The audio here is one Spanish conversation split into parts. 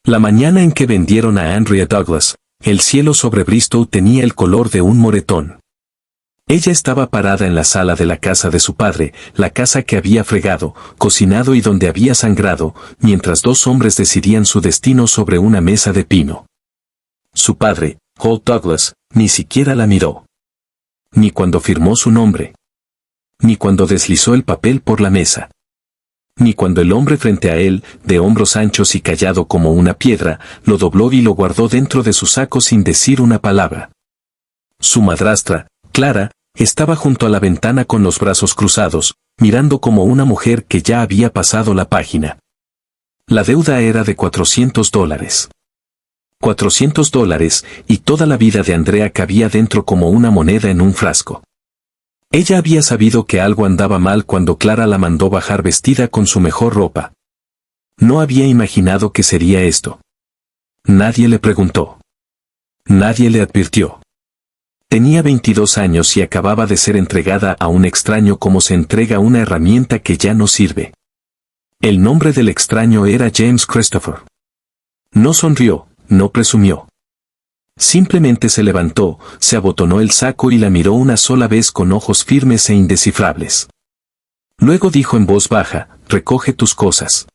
La mañana en que vendieron a Andrea Douglas, el cielo sobre Bristow tenía el color de un moretón. Ella estaba parada en la sala de la casa de su padre, la casa que había fregado, cocinado y donde había sangrado, mientras dos hombres decidían su destino sobre una mesa de pino. Su padre, Holt Douglas, ni siquiera la miró. Ni cuando firmó su nombre. Ni cuando deslizó el papel por la mesa. Ni cuando el hombre frente a él, de hombros anchos y callado como una piedra, lo dobló y lo guardó dentro de su saco sin decir una palabra. Su madrastra, Clara, estaba junto a la ventana con los brazos cruzados, mirando como una mujer que ya había pasado la página. La deuda era de $400. $400, y toda la vida de Andrea cabía dentro como una moneda en un frasco. Ella había sabido que algo andaba mal cuando Clara la mandó bajar vestida con su mejor ropa. No había imaginado que sería esto. Nadie le preguntó. Nadie le advirtió. Tenía 22 años y acababa de ser entregada a un extraño como se entrega una herramienta que ya no sirve. El nombre del extraño era James Christopher. No sonrió, no presumió. Simplemente se levantó, se abotonó el saco y la miró una sola vez con ojos firmes e indescifrables. Luego dijo en voz baja, «Recoge tus cosas».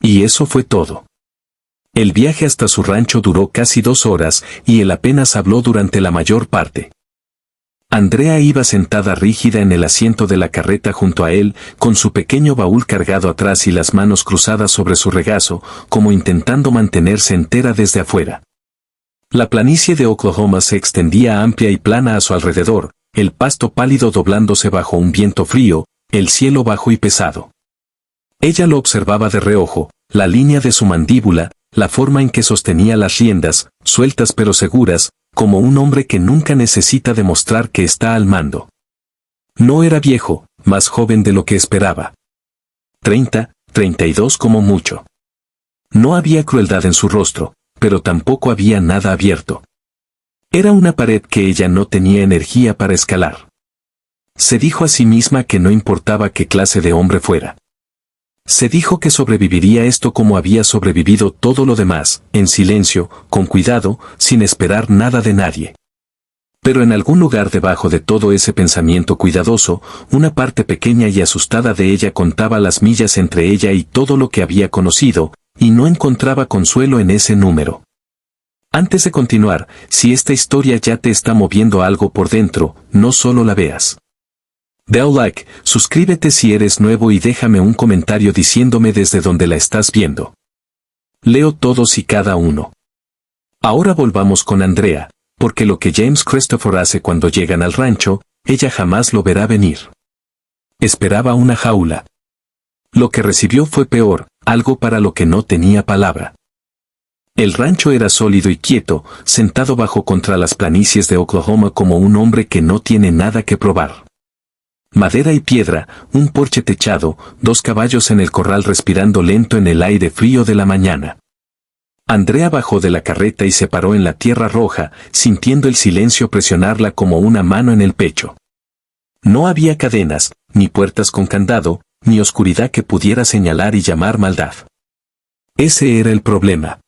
Y eso fue todo. El viaje hasta su rancho duró casi 2 horas y él apenas habló durante la mayor parte. Andrea iba sentada rígida en el asiento de la carreta junto a él, con su pequeño baúl cargado atrás y las manos cruzadas sobre su regazo, como intentando mantenerse entera desde afuera. La planicie de Oklahoma se extendía amplia y plana a su alrededor, el pasto pálido doblándose bajo un viento frío, el cielo bajo y pesado. Ella lo observaba de reojo, la línea de su mandíbula, la forma en que sostenía las riendas, sueltas pero seguras, como un hombre que nunca necesita demostrar que está al mando. No era viejo, más joven de lo que esperaba. 30, 32 como mucho. No había crueldad en su rostro, pero tampoco había nada abierto. Era una pared que ella no tenía energía para escalar. Se dijo a sí misma que no importaba qué clase de hombre fuera. Se dijo que sobreviviría esto como había sobrevivido todo lo demás, en silencio, con cuidado, sin esperar nada de nadie. Pero en algún lugar debajo de todo ese pensamiento cuidadoso, una parte pequeña y asustada de ella contaba las millas entre ella y todo lo que había conocido, y no encontraba consuelo en ese número. Antes de continuar, si esta historia ya te está moviendo algo por dentro, no solo la veas. Dale like, suscríbete si eres nuevo y déjame un comentario diciéndome desde dónde la estás viendo. Leo todos y cada uno. Ahora volvamos con Andrea, porque lo que James Christopher hace cuando llegan al rancho, ella jamás lo verá venir. Esperaba una jaula. Lo que recibió fue peor, algo para lo que no tenía palabra. El rancho era sólido y quieto, sentado bajo contra las planicies de Oklahoma como un hombre que no tiene nada que probar. Madera y piedra, un porche techado, 2 caballos en el corral respirando lento en el aire frío de la mañana. Andrea bajó de la carreta y se paró en la tierra roja, sintiendo el silencio presionarla como una mano en el pecho. No había cadenas, ni puertas con candado, ni oscuridad que pudiera señalar y llamar maldad. Ese era el problema.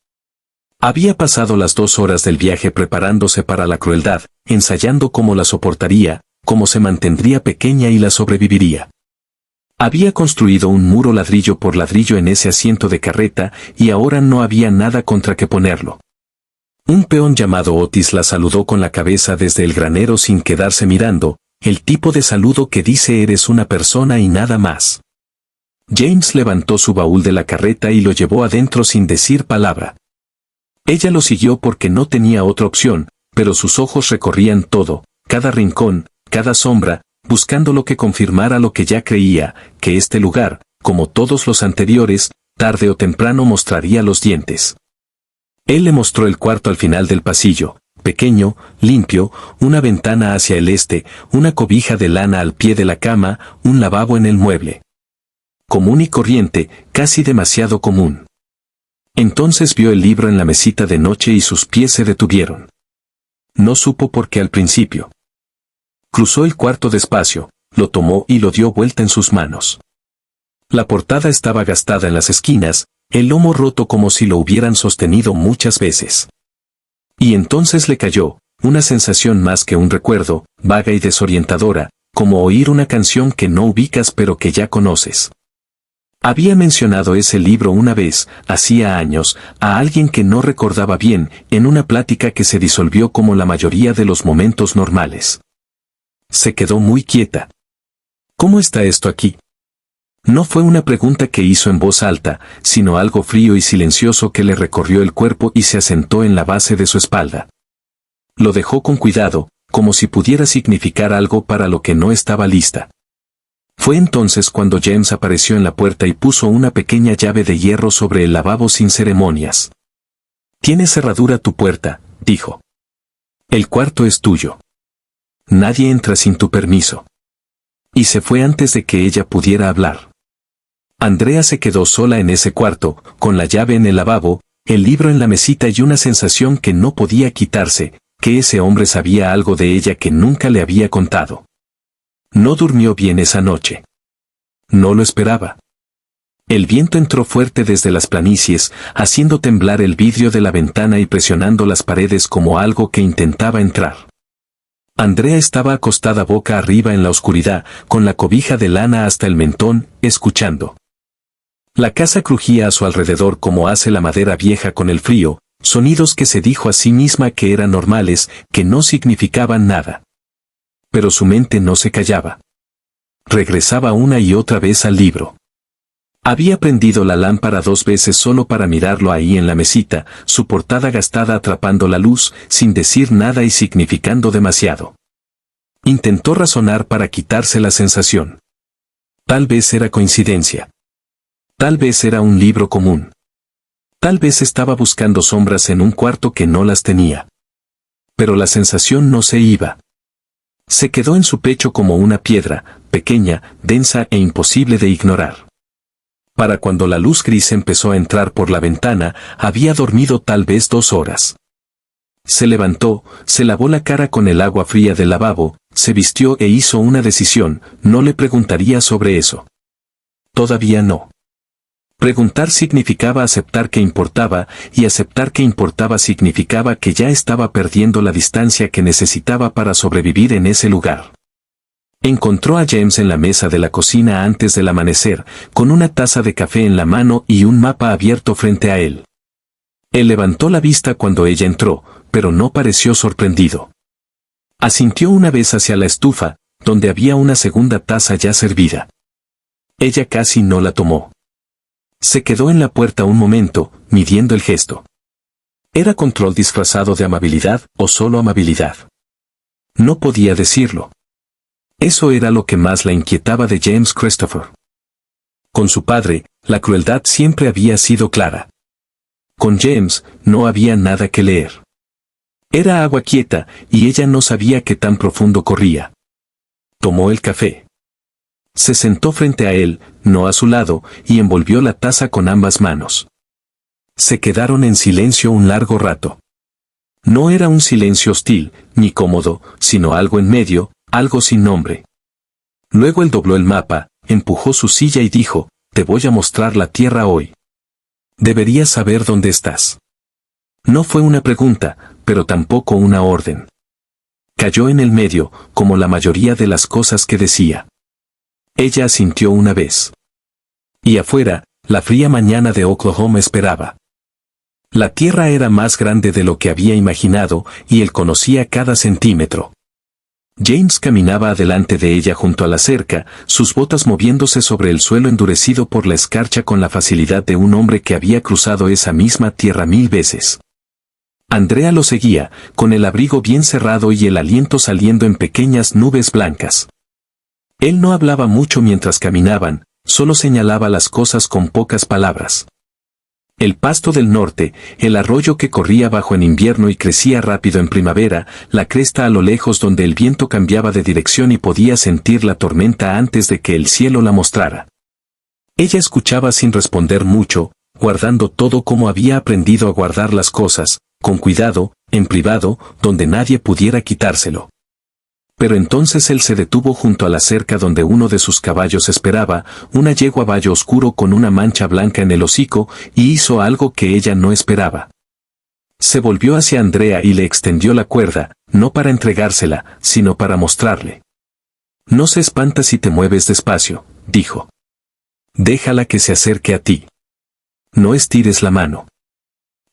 Había pasado las 2 horas del viaje preparándose para la crueldad, ensayando cómo la soportaría, cómo se mantendría pequeña y la sobreviviría. Había construido un muro ladrillo por ladrillo en ese asiento de carreta y ahora no había nada contra que ponerlo. Un peón llamado Otis la saludó con la cabeza desde el granero sin quedarse mirando, el tipo de saludo que dice eres una persona y nada más. James levantó su baúl de la carreta y lo llevó adentro sin decir palabra. Ella lo siguió porque no tenía otra opción, pero sus ojos recorrían todo, cada rincón, cada sombra, buscando lo que confirmara lo que ya creía, que este lugar, como todos los anteriores, tarde o temprano mostraría los dientes. Él le mostró el cuarto al final del pasillo, pequeño, limpio, una ventana hacia el este, una cobija de lana al pie de la cama, un lavabo en el mueble. Común y corriente, casi demasiado común. Entonces vio el libro en la mesita de noche y sus pies se detuvieron. No supo por qué al principio. Cruzó el cuarto despacio, lo tomó y lo dio vuelta en sus manos. La portada estaba gastada en las esquinas, el lomo roto como si lo hubieran sostenido muchas veces. Y entonces le cayó, una sensación más que un recuerdo, vaga y desorientadora, como oír una canción que no ubicas pero que ya conoces. Había mencionado ese libro una vez, hacía años, a alguien que no recordaba bien, en una plática que se disolvió como la mayoría de los momentos normales. Se quedó muy quieta. ¿Cómo está esto aquí? No fue una pregunta que hizo en voz alta, sino algo frío y silencioso que le recorrió el cuerpo y se asentó en la base de su espalda. Lo dejó con cuidado, como si pudiera significar algo para lo que no estaba lista. Fue entonces cuando James apareció en la puerta y puso una pequeña llave de hierro sobre el lavabo sin ceremonias. «Tiene cerradura tu puerta», dijo. «El cuarto es tuyo. Nadie entra sin tu permiso». Y se fue antes de que ella pudiera hablar. Andrea se quedó sola en ese cuarto, con la llave en el lavabo, el libro en la mesita y una sensación que no podía quitarse, que ese hombre sabía algo de ella que nunca le había contado. No durmió bien esa noche. No lo esperaba. El viento entró fuerte desde las planicies, haciendo temblar el vidrio de la ventana y presionando las paredes como algo que intentaba entrar. Andrea estaba acostada boca arriba en la oscuridad, con la cobija de lana hasta el mentón, escuchando. La casa crujía a su alrededor como hace la madera vieja con el frío, sonidos que se dijo a sí misma que eran normales, que no significaban nada. Pero su mente no se callaba. Regresaba una y otra vez al libro. Había prendido la lámpara 2 veces solo para mirarlo ahí en la mesita, su portada gastada atrapando la luz, sin decir nada y significando demasiado. Intentó razonar para quitarse la sensación. Tal vez era coincidencia. Tal vez era un libro común. Tal vez estaba buscando sombras en un cuarto que no las tenía. Pero la sensación no se iba. Se quedó en su pecho como una piedra, pequeña, densa e imposible de ignorar. Para cuando la luz gris empezó a entrar por la ventana, había dormido tal vez 2 horas. Se levantó, se lavó la cara con el agua fría del lavabo, se vistió e hizo una decisión, no le preguntaría sobre eso. Todavía no. Preguntar significaba aceptar que importaba, y aceptar que importaba significaba que ya estaba perdiendo la distancia que necesitaba para sobrevivir en ese lugar. Encontró a James en la mesa de la cocina antes del amanecer, con una taza de café en la mano y un mapa abierto frente a él. Él levantó la vista cuando ella entró, pero no pareció sorprendido. Asintió una vez hacia la estufa, donde había una segunda taza ya servida. Ella casi no la tomó. Se quedó en la puerta un momento, midiendo el gesto. ¿Era control disfrazado de amabilidad o solo amabilidad? No podía decirlo. Eso era lo que más la inquietaba de James Christopher. Con su padre, la crueldad siempre había sido clara. Con James, no había nada que leer. Era agua quieta, y ella no sabía qué tan profundo corría. Tomó el café. Se sentó frente a él, no a su lado, y envolvió la taza con ambas manos. Se quedaron en silencio un largo rato. No era un silencio hostil, ni cómodo, sino algo en medio, algo sin nombre. Luego él dobló el mapa, empujó su silla y dijo, «Te voy a mostrar la tierra hoy. Deberías saber dónde estás». No fue una pregunta, pero tampoco una orden. Cayó en el medio, como la mayoría de las cosas que decía. Ella asintió una vez. Y afuera, la fría mañana de Oklahoma esperaba. La tierra era más grande de lo que había imaginado, y él conocía cada centímetro. James caminaba adelante de ella junto a la cerca, sus botas moviéndose sobre el suelo endurecido por la escarcha con la facilidad de un hombre que había cruzado esa misma tierra 1000 veces. Andrea lo seguía, con el abrigo bien cerrado y el aliento saliendo en pequeñas nubes blancas. Él no hablaba mucho mientras caminaban, solo señalaba las cosas con pocas palabras. El pasto del norte, el arroyo que corría bajo en invierno y crecía rápido en primavera, la cresta a lo lejos donde el viento cambiaba de dirección y podía sentir la tormenta antes de que el cielo la mostrara. Ella escuchaba sin responder mucho, guardando todo como había aprendido a guardar las cosas, con cuidado, en privado, donde nadie pudiera quitárselo. Pero entonces él se detuvo junto a la cerca donde uno de sus caballos esperaba, una yegua vallo oscuro con una mancha blanca en el hocico, y hizo algo que ella no esperaba. Se volvió hacia Andrea y le extendió la cuerda, no para entregársela, sino para mostrarle. No se espanta si te mueves despacio, dijo. Déjala que se acerque a ti. No estires la mano.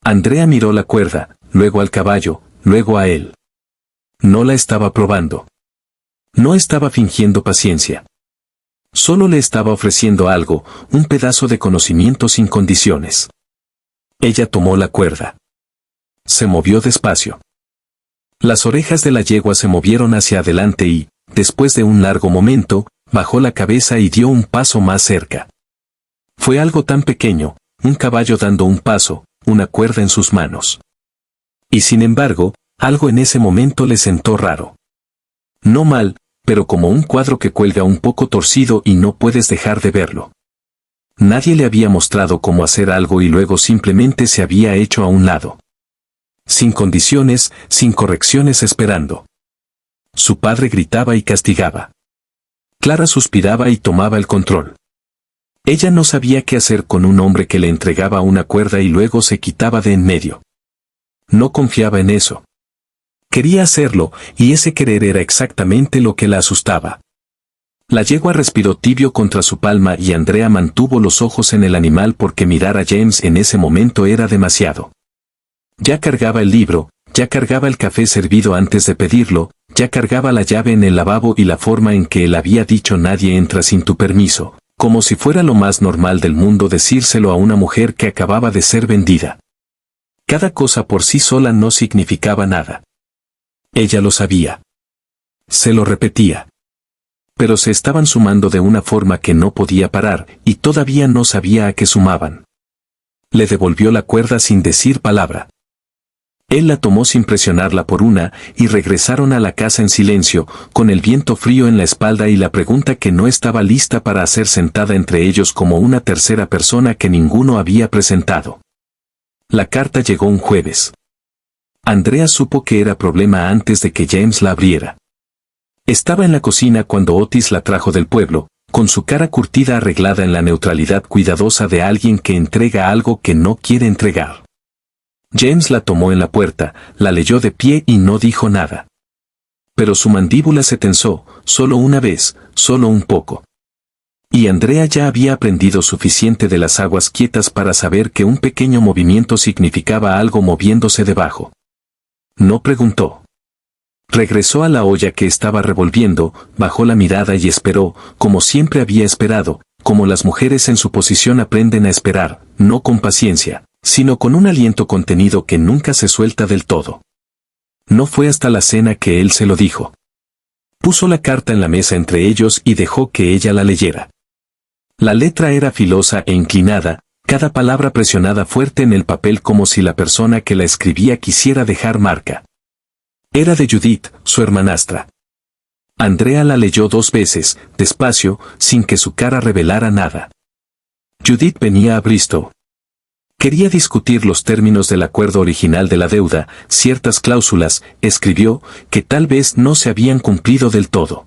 Andrea miró la cuerda, luego al caballo, luego a él. No la estaba probando. No estaba fingiendo paciencia. Solo le estaba ofreciendo algo, un pedazo de conocimiento sin condiciones. Ella tomó la cuerda. Se movió despacio. Las orejas de la yegua se movieron hacia adelante y, después de un largo momento, bajó la cabeza y dio un paso más cerca. Fue algo tan pequeño, un caballo dando un paso, una cuerda en sus manos. Y sin embargo, algo en ese momento le sentó raro. No mal, pero como un cuadro que cuelga un poco torcido y no puedes dejar de verlo. Nadie le había mostrado cómo hacer algo y luego simplemente se había hecho a un lado. Sin condiciones, sin correcciones esperando. Su padre gritaba y castigaba. Clara suspiraba y tomaba el control. Ella no sabía qué hacer con un hombre que le entregaba una cuerda y luego se quitaba de en medio. No confiaba en eso. Quería hacerlo, y ese querer era exactamente lo que la asustaba. La yegua respiró tibio contra su palma y Andrea mantuvo los ojos en el animal porque mirar a James en ese momento era demasiado. Ya cargaba el libro, ya cargaba el café servido antes de pedirlo, ya cargaba la llave en el lavabo y la forma en que él había dicho nadie entra sin tu permiso, como si fuera lo más normal del mundo decírselo a una mujer que acababa de ser vendida. Cada cosa por sí sola no significaba nada. Ella lo sabía. Se lo repetía. Pero se estaban sumando de una forma que no podía parar, y todavía no sabía a qué sumaban. Le devolvió la cuerda sin decir palabra. Él la tomó sin presionarla por una, y regresaron a la casa en silencio, con el viento frío en la espalda y la pregunta que no estaba lista para hacer sentada entre ellos como una tercera persona que ninguno había presentado. La carta llegó un jueves. Andrea supo que era problema antes de que James la abriera. Estaba en la cocina cuando Otis la trajo del pueblo, con su cara curtida arreglada en la neutralidad cuidadosa de alguien que entrega algo que no quiere entregar. James la tomó en la puerta, la leyó de pie y no dijo nada. Pero su mandíbula se tensó, solo una vez, solo un poco. Y Andrea ya había aprendido suficiente de las aguas quietas para saber que un pequeño movimiento significaba algo moviéndose debajo. No preguntó. Regresó a la olla que estaba revolviendo, bajó la mirada y esperó, como siempre había esperado, como las mujeres en su posición aprenden a esperar, no con paciencia, sino con un aliento contenido que nunca se suelta del todo. No fue hasta la cena que él se lo dijo. Puso la carta en la mesa entre ellos y dejó que ella la leyera. La letra era filosa e inclinada, cada palabra presionada fuerte en el papel como si la persona que la escribía quisiera dejar marca. Era de Judith, su hermanastra. Andrea la leyó 2 veces, despacio, sin que su cara revelara nada. Judith venía a Bristol. Quería discutir los términos del acuerdo original de la deuda, ciertas cláusulas, escribió, que tal vez no se habían cumplido del todo.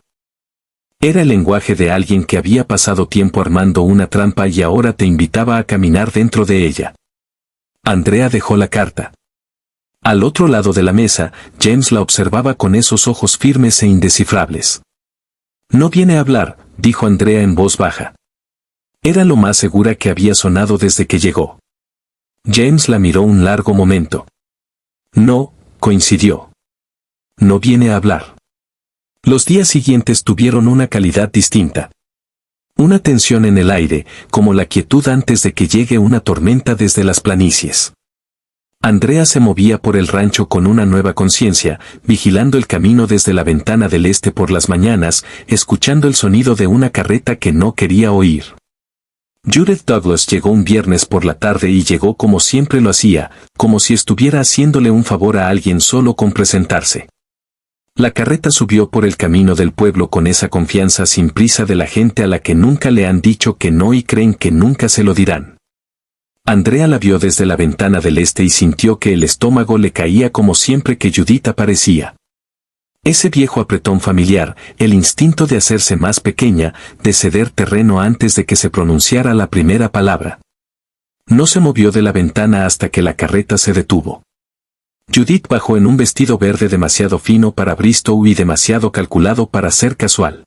Era el lenguaje de alguien que había pasado tiempo armando una trampa y ahora te invitaba a caminar dentro de ella. Andrea dejó la carta. Al otro lado de la mesa, James la observaba con esos ojos firmes e indescifrables. No viene a hablar, dijo Andrea en voz baja. Era lo más segura que había sonado desde que llegó. James la miró un largo momento. No, coincidió. No viene a hablar. Los días siguientes tuvieron una calidad distinta. Una tensión en el aire, como la quietud antes de que llegue una tormenta desde las planicies. Andrea se movía por el rancho con una nueva conciencia, vigilando el camino desde la ventana del este por las mañanas, escuchando el sonido de una carreta que no quería oír. Judith Douglas llegó un viernes por la tarde y llegó como siempre lo hacía, como si estuviera haciéndole un favor a alguien solo con presentarse. La carreta subió por el camino del pueblo con esa confianza sin prisa de la gente a la que nunca le han dicho que no y creen que nunca se lo dirán. Andrea la vio desde la ventana del este y sintió que el estómago le caía como siempre que Judith aparecía. Ese viejo apretón familiar, el instinto de hacerse más pequeña, de ceder terreno antes de que se pronunciara la primera palabra. No se movió de la ventana hasta que la carreta se detuvo. Judith bajó en un vestido verde demasiado fino para Bristow y demasiado calculado para ser casual.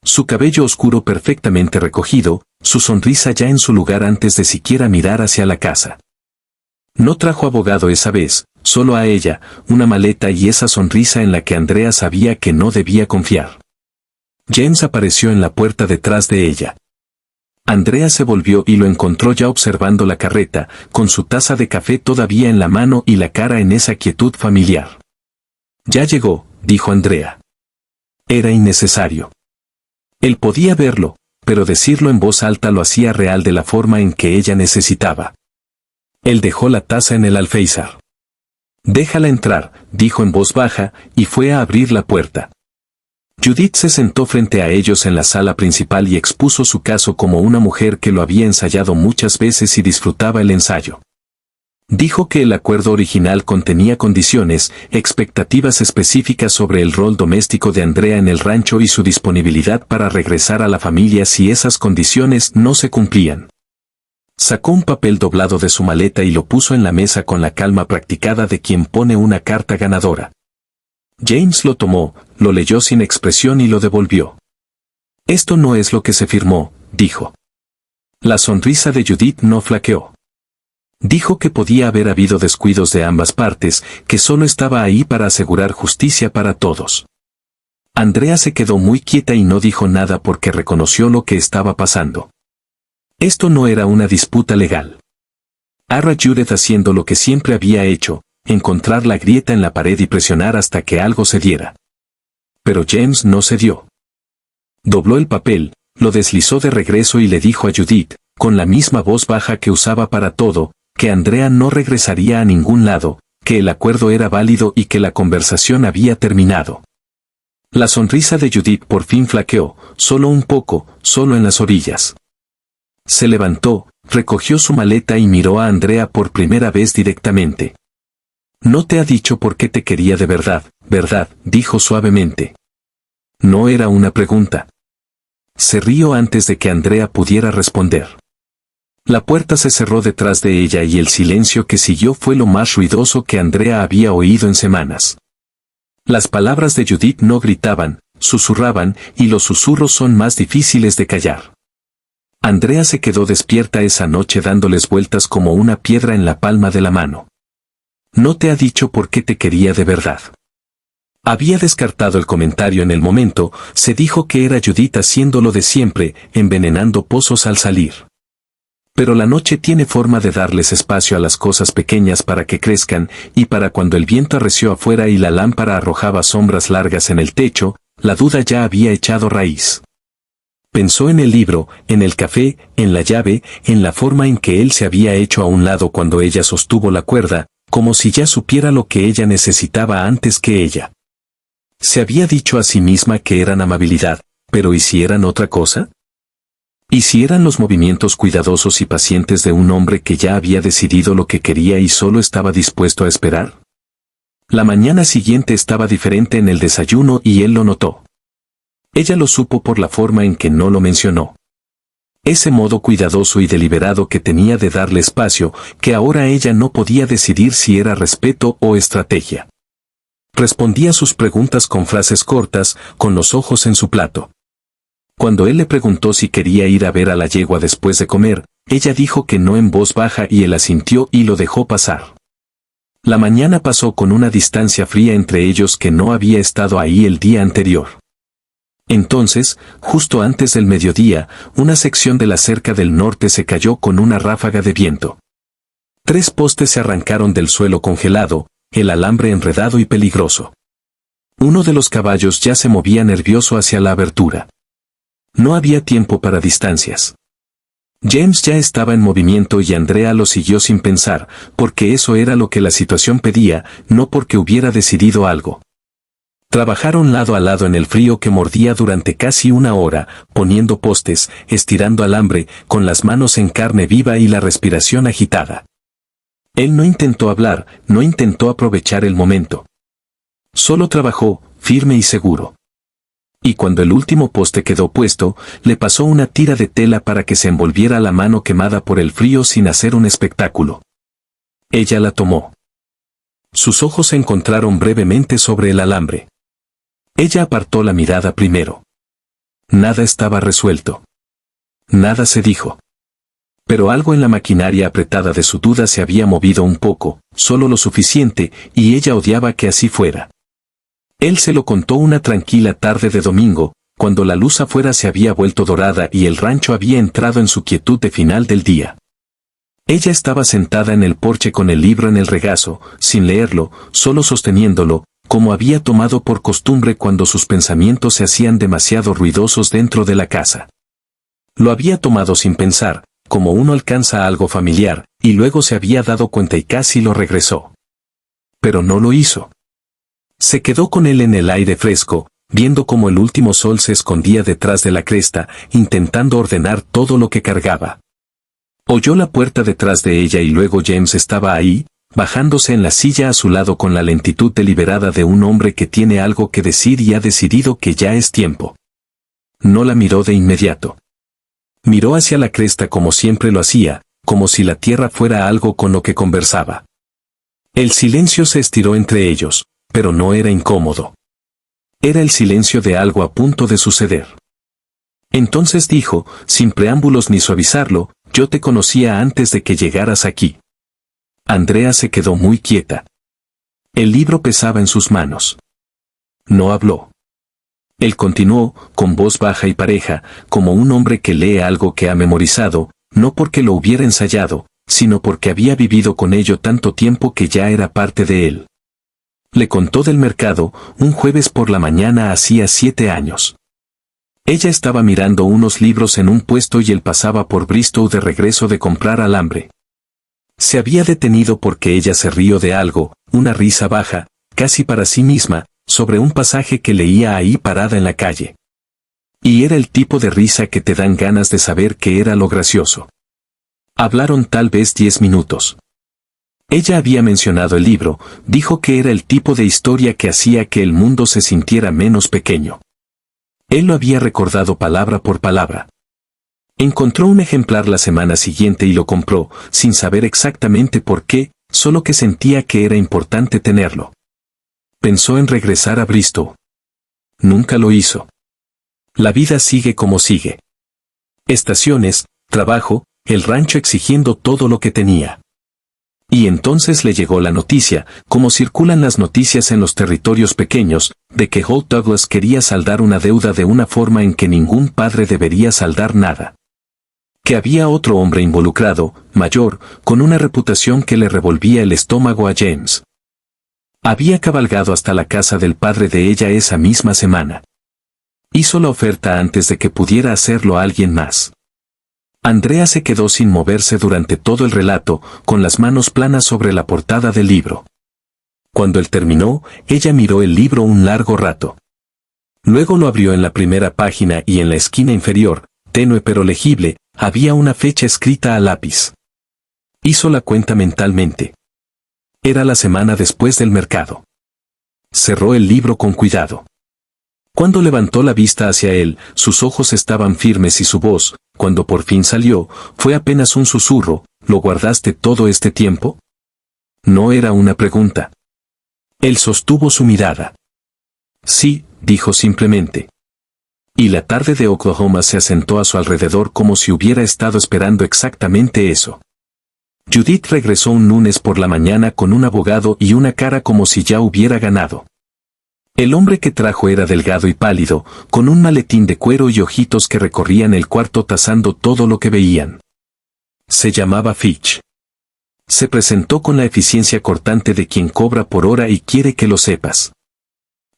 Su cabello oscuro perfectamente recogido, su sonrisa ya en su lugar antes de siquiera mirar hacia la casa. No trajo abogado esa vez, solo a ella, una maleta y esa sonrisa en la que Andrea sabía que no debía confiar. James apareció en la puerta detrás de ella. Andrea se volvió y lo encontró ya observando la carreta, con su taza de café todavía en la mano y la cara en esa quietud familiar. «Ya llegó», dijo Andrea. Era innecesario. Él podía verlo, pero decirlo en voz alta lo hacía real de la forma en que ella necesitaba. Él dejó la taza en el alféizar. «Déjala entrar», dijo en voz baja, y fue a abrir la puerta. Judith se sentó frente a ellos en la sala principal y expuso su caso como una mujer que lo había ensayado muchas veces y disfrutaba el ensayo. Dijo que el acuerdo original contenía condiciones, expectativas específicas sobre el rol doméstico de Andrea en el rancho y su disponibilidad para regresar a la familia si esas condiciones no se cumplían. Sacó un papel doblado de su maleta y lo puso en la mesa con la calma practicada de quien pone una carta ganadora. James lo tomó, lo leyó sin expresión y lo devolvió. «Esto no es lo que se firmó», dijo. La sonrisa de Judith no flaqueó. Dijo que podía haber habido descuidos de ambas partes, que solo estaba ahí para asegurar justicia para todos. Andrea se quedó muy quieta y no dijo nada porque reconoció lo que estaba pasando. Esto no era una disputa legal. Era Judith haciendo lo que siempre había hecho, encontrar la grieta en la pared y presionar hasta que algo cediera. Pero James no cedió. Dobló el papel, lo deslizó de regreso y le dijo a Judith, con la misma voz baja que usaba para todo, que Andrea no regresaría a ningún lado, que el acuerdo era válido y que la conversación había terminado. La sonrisa de Judith por fin flaqueó, solo un poco, solo en las orillas. Se levantó, recogió su maleta y miró a Andrea por primera vez directamente. «No te ha dicho por qué te quería de verdad, ¿verdad?», dijo suavemente. No era una pregunta. Se rió antes de que Andrea pudiera responder. La puerta se cerró detrás de ella y el silencio que siguió fue lo más ruidoso que Andrea había oído en semanas. Las palabras de Judith no gritaban, susurraban, y los susurros son más difíciles de callar. Andrea se quedó despierta esa noche dándoles vueltas como una piedra en la palma de la mano. «No te ha dicho por qué te quería de verdad». Había descartado el comentario en el momento, se dijo que era Judith haciéndolo de siempre, envenenando pozos al salir. Pero la noche tiene forma de darles espacio a las cosas pequeñas para que crezcan, y para cuando el viento arreció afuera y la lámpara arrojaba sombras largas en el techo, la duda ya había echado raíz. Pensó en el libro, en el café, en la llave, en la forma en que él se había hecho a un lado cuando ella sostuvo la cuerda, como si ya supiera lo que ella necesitaba antes que ella. Se había dicho a sí misma que eran amabilidad, pero ¿y si eran otra cosa? ¿Y si eran los movimientos cuidadosos y pacientes de un hombre que ya había decidido lo que quería y solo estaba dispuesto a esperar? La mañana siguiente estaba diferente en el desayuno y él lo notó. Ella lo supo por la forma en que no lo mencionó. Ese modo cuidadoso y deliberado que tenía de darle espacio, que ahora ella no podía decidir si era respeto o estrategia. Respondía sus preguntas con frases cortas, con los ojos en su plato. Cuando él le preguntó si quería ir a ver a la yegua después de comer, ella dijo que no en voz baja y él asintió y lo dejó pasar. La mañana pasó con una distancia fría entre ellos que no había estado ahí el día anterior. Entonces, justo antes del mediodía, una sección de la cerca del norte se cayó con una ráfaga de viento. 3 postes se arrancaron del suelo congelado, el alambre enredado y peligroso. Uno de los caballos ya se movía nervioso hacia la abertura. No había tiempo para distancias. James ya estaba en movimiento y Andrea lo siguió sin pensar, porque eso era lo que la situación pedía, no porque hubiera decidido algo. Trabajaron lado a lado en el frío que mordía durante casi una hora, poniendo postes, estirando alambre, con las manos en carne viva y la respiración agitada. Él no intentó hablar, no intentó aprovechar el momento. Solo trabajó, firme y seguro. Y cuando el último poste quedó puesto, le pasó una tira de tela para que se envolviera la mano quemada por el frío sin hacer un espectáculo. Ella la tomó. Sus ojos se encontraron brevemente sobre el alambre. Ella apartó la mirada primero. Nada estaba resuelto. Nada se dijo. Pero algo en la maquinaria apretada de su duda se había movido un poco, solo lo suficiente, y ella odiaba que así fuera. Él se lo contó una tranquila tarde de domingo, cuando la luz afuera se había vuelto dorada y el rancho había entrado en su quietud de final del día. Ella estaba sentada en el porche con el libro en el regazo, sin leerlo, solo sosteniéndolo, como había tomado por costumbre cuando sus pensamientos se hacían demasiado ruidosos dentro de la casa. Lo había tomado sin pensar, como uno alcanza algo familiar, y luego se había dado cuenta y casi lo regresó. Pero no lo hizo. Se quedó con él en el aire fresco, viendo cómo el último sol se escondía detrás de la cresta, intentando ordenar todo lo que cargaba. Oyó la puerta detrás de ella y luego James estaba ahí, bajándose en la silla a su lado con la lentitud deliberada de un hombre que tiene algo que decir y ha decidido que ya es tiempo. No la miró de inmediato. Miró hacia la cresta como siempre lo hacía, como si la tierra fuera algo con lo que conversaba. El silencio se estiró entre ellos, pero no era incómodo. Era el silencio de algo a punto de suceder. Entonces dijo, sin preámbulos ni suavizarlo, yo te conocía antes de que llegaras aquí. Andrea se quedó muy quieta. El libro pesaba en sus manos. No habló. Él continuó, con voz baja y pareja, como un hombre que lee algo que ha memorizado, no porque lo hubiera ensayado, sino porque había vivido con ello tanto tiempo que ya era parte de él. Le contó del mercado, un jueves por la mañana hacía 7 años. Ella estaba mirando unos libros en un puesto y él pasaba por Bristow de regreso de comprar alambre. Se había detenido porque ella se rió de algo, una risa baja, casi para sí misma, sobre un pasaje que leía ahí parada en la calle. Y era el tipo de risa que te dan ganas de saber qué era lo gracioso. Hablaron tal vez 10 minutos. Ella había mencionado el libro, dijo que era el tipo de historia que hacía que el mundo se sintiera menos pequeño. Él lo había recordado palabra por palabra. Encontró un ejemplar la semana siguiente y lo compró, sin saber exactamente por qué, solo que sentía que era importante tenerlo. Pensó en regresar a Bristow. Nunca lo hizo. La vida sigue como sigue. Estaciones, trabajo, el rancho exigiendo todo lo que tenía. Y entonces le llegó la noticia, como circulan las noticias en los territorios pequeños, de que Holt Douglas quería saldar una deuda de una forma en que ningún padre debería saldar nada. Que había otro hombre involucrado, mayor, con una reputación que le revolvía el estómago a James. Había cabalgado hasta la casa del padre de ella esa misma semana. Hizo la oferta antes de que pudiera hacerlo alguien más. Andrea se quedó sin moverse durante todo el relato, con las manos planas sobre la portada del libro. Cuando él terminó, ella miró el libro un largo rato. Luego lo abrió en la primera página y en la esquina inferior, tenue pero legible, había una fecha escrita a lápiz. Hizo la cuenta mentalmente. Era la semana después del mercado. Cerró el libro con cuidado. Cuando levantó la vista hacia él, sus ojos estaban firmes y su voz, cuando por fin salió, fue apenas un susurro, ¿lo guardaste todo este tiempo? No era una pregunta. Él sostuvo su mirada. Sí, dijo simplemente. Y la tarde de Oklahoma se asentó a su alrededor como si hubiera estado esperando exactamente eso. Judith regresó un lunes por la mañana con un abogado y una cara como si ya hubiera ganado. El hombre que trajo era delgado y pálido, con un maletín de cuero y ojitos que recorrían el cuarto tasando todo lo que veían. Se llamaba Fitch. Se presentó con la eficiencia cortante de quien cobra por hora y quiere que lo sepas.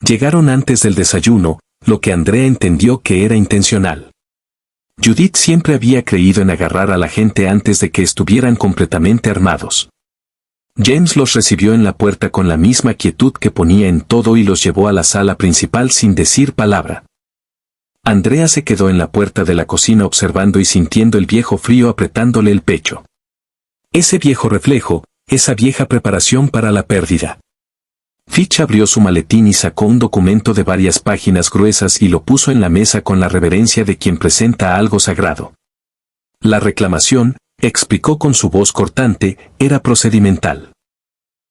Llegaron antes del desayuno, lo que Andrea entendió que era intencional. Judith siempre había creído en agarrar a la gente antes de que estuvieran completamente armados. James los recibió en la puerta con la misma quietud que ponía en todo y los llevó a la sala principal sin decir palabra. Andrea se quedó en la puerta de la cocina observando y sintiendo el viejo frío apretándole el pecho. Ese viejo reflejo, esa vieja preparación para la pérdida. Fitch abrió su maletín y sacó un documento de varias páginas gruesas y lo puso en la mesa con la reverencia de quien presenta algo sagrado. La reclamación, explicó con su voz cortante, era procedimental.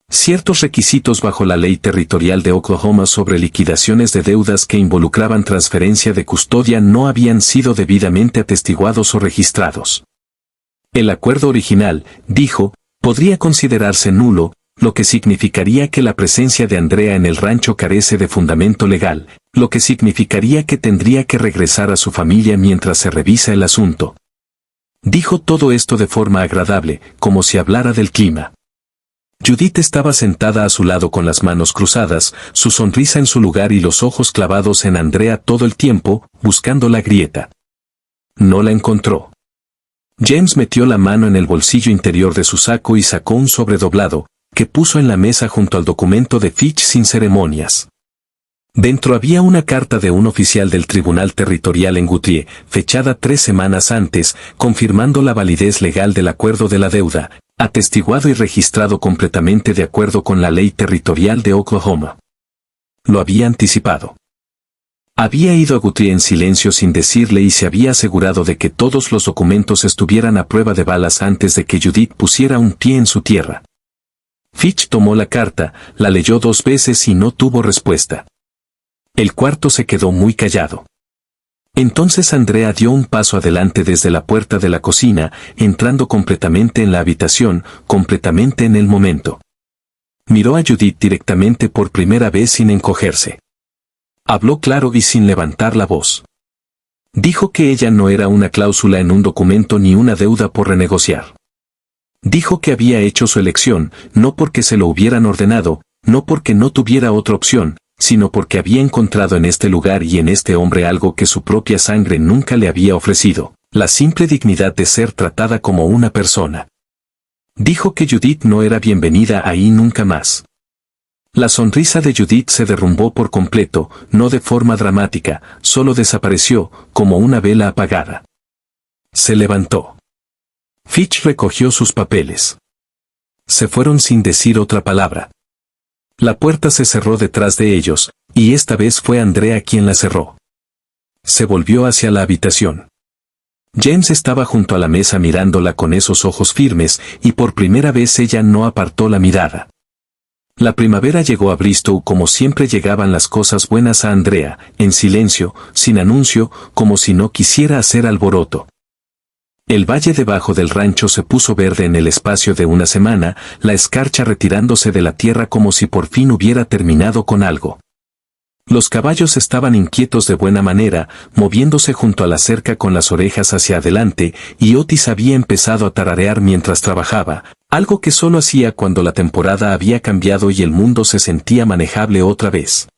Ciertos requisitos bajo la ley territorial de Oklahoma sobre liquidaciones de deudas que involucraban transferencia de custodia no habían sido debidamente atestiguados o registrados. El acuerdo original, dijo, podría considerarse nulo, lo que significaría que la presencia de Andrea en el rancho carece de fundamento legal, lo que significaría que tendría que regresar a su familia mientras se revisa el asunto. Dijo todo esto de forma agradable, como si hablara del clima. Judith estaba sentada a su lado con las manos cruzadas, su sonrisa en su lugar y los ojos clavados en Andrea todo el tiempo, buscando la grieta. No la encontró. James metió la mano en el bolsillo interior de su saco y sacó un sobre doblado, que puso en la mesa junto al documento de Fitch sin ceremonias. Dentro había una carta de un oficial del Tribunal Territorial en Guthrie, fechada 3 semanas antes, confirmando la validez legal del acuerdo de la deuda, atestiguado y registrado completamente de acuerdo con la ley territorial de Oklahoma. Lo había anticipado. Había ido a Guthrie en silencio sin decirle y se había asegurado de que todos los documentos estuvieran a prueba de balas antes de que Judith pusiera un pie en su tierra. Fitch tomó la carta, la leyó 2 veces y no tuvo respuesta. El cuarto se quedó muy callado. Entonces Andrea dio un paso adelante desde la puerta de la cocina, entrando completamente en la habitación, completamente en el momento. Miró a Judith directamente por primera vez sin encogerse. Habló claro y sin levantar la voz. Dijo que ella no era una cláusula en un documento ni una deuda por renegociar. Dijo que había hecho su elección, no porque se lo hubieran ordenado, no porque no tuviera otra opción, sino porque había encontrado en este lugar y en este hombre algo que su propia sangre nunca le había ofrecido, la simple dignidad de ser tratada como una persona. Dijo que Judith no era bienvenida ahí nunca más. La sonrisa de Judith se derrumbó por completo, no de forma dramática, solo desapareció, como una vela apagada. Se levantó. Fitch recogió sus papeles. Se fueron sin decir otra palabra. La puerta se cerró detrás de ellos, y esta vez fue Andrea quien la cerró. Se volvió hacia la habitación. James estaba junto a la mesa mirándola con esos ojos firmes, y por primera vez ella no apartó la mirada. La primavera llegó a Bristow como siempre llegaban las cosas buenas a Andrea, en silencio, sin anuncio, como si no quisiera hacer alboroto. El valle debajo del rancho se puso verde en el espacio de una semana, la escarcha retirándose de la tierra como si por fin hubiera terminado con algo. Los caballos estaban inquietos de buena manera, moviéndose junto a la cerca con las orejas hacia adelante, y Otis había empezado a tararear mientras trabajaba, algo que solo hacía cuando la temporada había cambiado y el mundo se sentía manejable otra vez.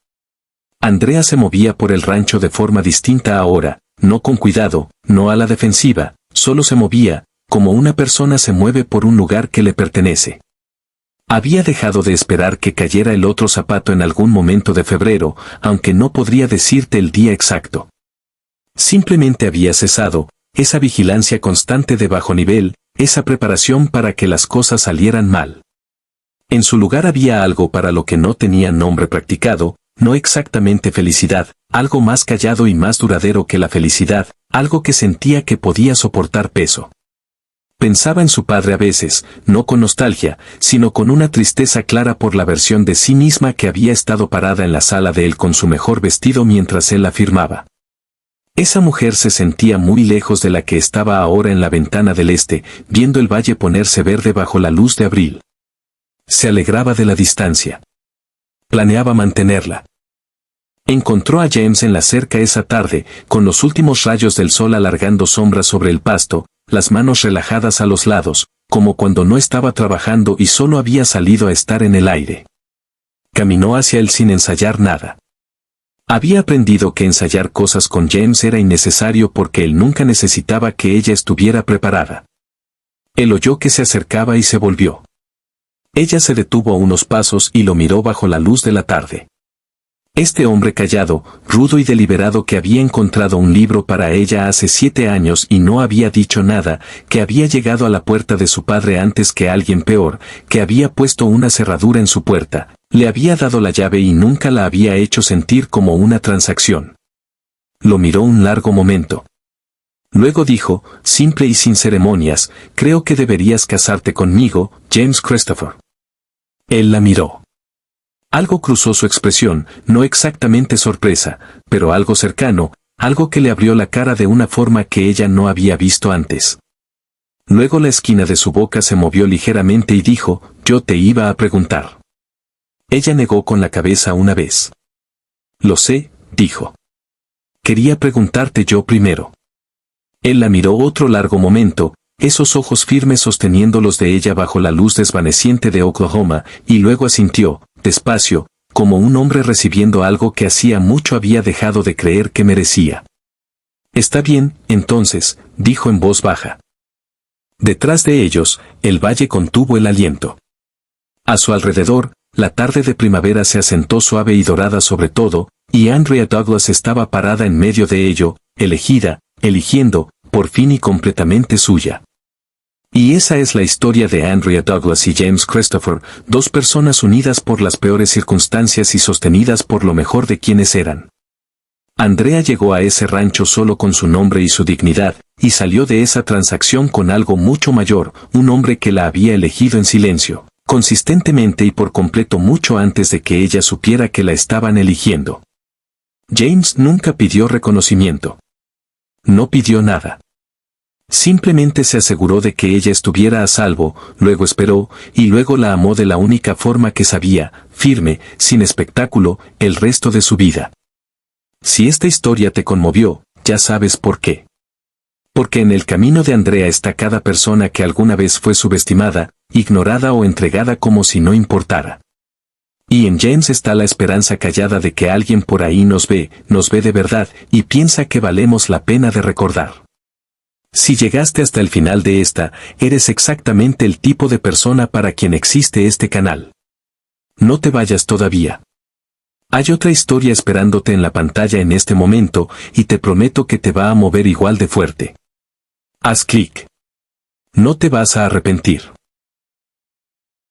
Andrea se movía por el rancho de forma distinta ahora, no con cuidado, no a la defensiva, solo se movía, como una persona se mueve por un lugar que le pertenece. Había dejado de esperar que cayera el otro zapato en algún momento de febrero, aunque no podría decirte el día exacto. Simplemente había cesado, esa vigilancia constante de bajo nivel, esa preparación para que las cosas salieran mal. En su lugar había algo para lo que no tenía nombre practicado, no exactamente felicidad, algo más callado y más duradero que la felicidad, algo que sentía que podía soportar peso. Pensaba en su padre a veces, no con nostalgia, sino con una tristeza clara por la versión de sí misma que había estado parada en la sala de él con su mejor vestido mientras él la firmaba. Esa mujer se sentía muy lejos de la que estaba ahora en la ventana del este, viendo el valle ponerse verde bajo la luz de abril. Se alegraba de la distancia. Planeaba mantenerla. Encontró a James en la cerca esa tarde, con los últimos rayos del sol alargando sombras sobre el pasto, las manos relajadas a los lados, como cuando no estaba trabajando y solo había salido a estar en el aire. Caminó hacia él sin ensayar nada. Había aprendido que ensayar cosas con James era innecesario porque él nunca necesitaba que ella estuviera preparada. Él oyó que se acercaba y se volvió. Ella se detuvo a unos pasos y lo miró bajo la luz de la tarde. Este hombre callado, rudo y deliberado que había encontrado un libro para ella hace 7 años y no había dicho nada, que había llegado a la puerta de su padre antes que alguien peor, que había puesto una cerradura en su puerta, Le había dado la llave y nunca la había hecho sentir como una transacción. Lo miró un largo momento. Luego dijo, simple y sin ceremonias, creo que deberías casarte conmigo, James Christopher. Él la miró. Algo cruzó su expresión, no exactamente sorpresa, pero algo cercano, algo que le abrió la cara de una forma que ella no había visto antes. Luego la esquina de su boca se movió ligeramente y dijo, yo te iba a preguntar. Ella negó con la cabeza una vez. Lo sé, dijo. Quería preguntarte yo primero. Él la miró otro largo momento, esos ojos firmes sosteniendo los de ella bajo la luz desvaneciente de Oklahoma, y luego asintió, despacio, como un hombre recibiendo algo que hacía mucho había dejado de creer que merecía. Está bien, entonces, dijo en voz baja. Detrás de ellos, el valle contuvo el aliento. A su alrededor, la tarde de primavera se asentó suave y dorada sobre todo, y Andrea Douglas estaba parada en medio de ello, elegida, eligiendo, por fin y completamente suya. Y esa es la historia de Andrea Douglas y James Christopher, dos personas unidas por las peores circunstancias y sostenidas por lo mejor de quienes eran. Andrea llegó a ese rancho solo con su nombre y su dignidad, y salió de esa transacción con algo mucho mayor, un hombre que la había elegido en silencio, consistentemente y por completo mucho antes de que ella supiera que la estaban eligiendo. James nunca pidió reconocimiento. No pidió nada. Simplemente se aseguró de que ella estuviera a salvo, luego esperó, y luego la amó de la única forma que sabía, firme, sin espectáculo, el resto de su vida. Si esta historia te conmovió, ya sabes por qué. Porque en el camino de Andrea está cada persona que alguna vez fue subestimada, ignorada o entregada como si no importara. Y en James está la esperanza callada de que alguien por ahí nos ve de verdad, y piensa que valemos la pena de recordar. Si llegaste hasta el final de esta, eres exactamente el tipo de persona para quien existe este canal. No te vayas todavía. Hay otra historia esperándote en la pantalla en este momento, y te prometo que te va a mover igual de fuerte. Haz clic. No te vas a arrepentir.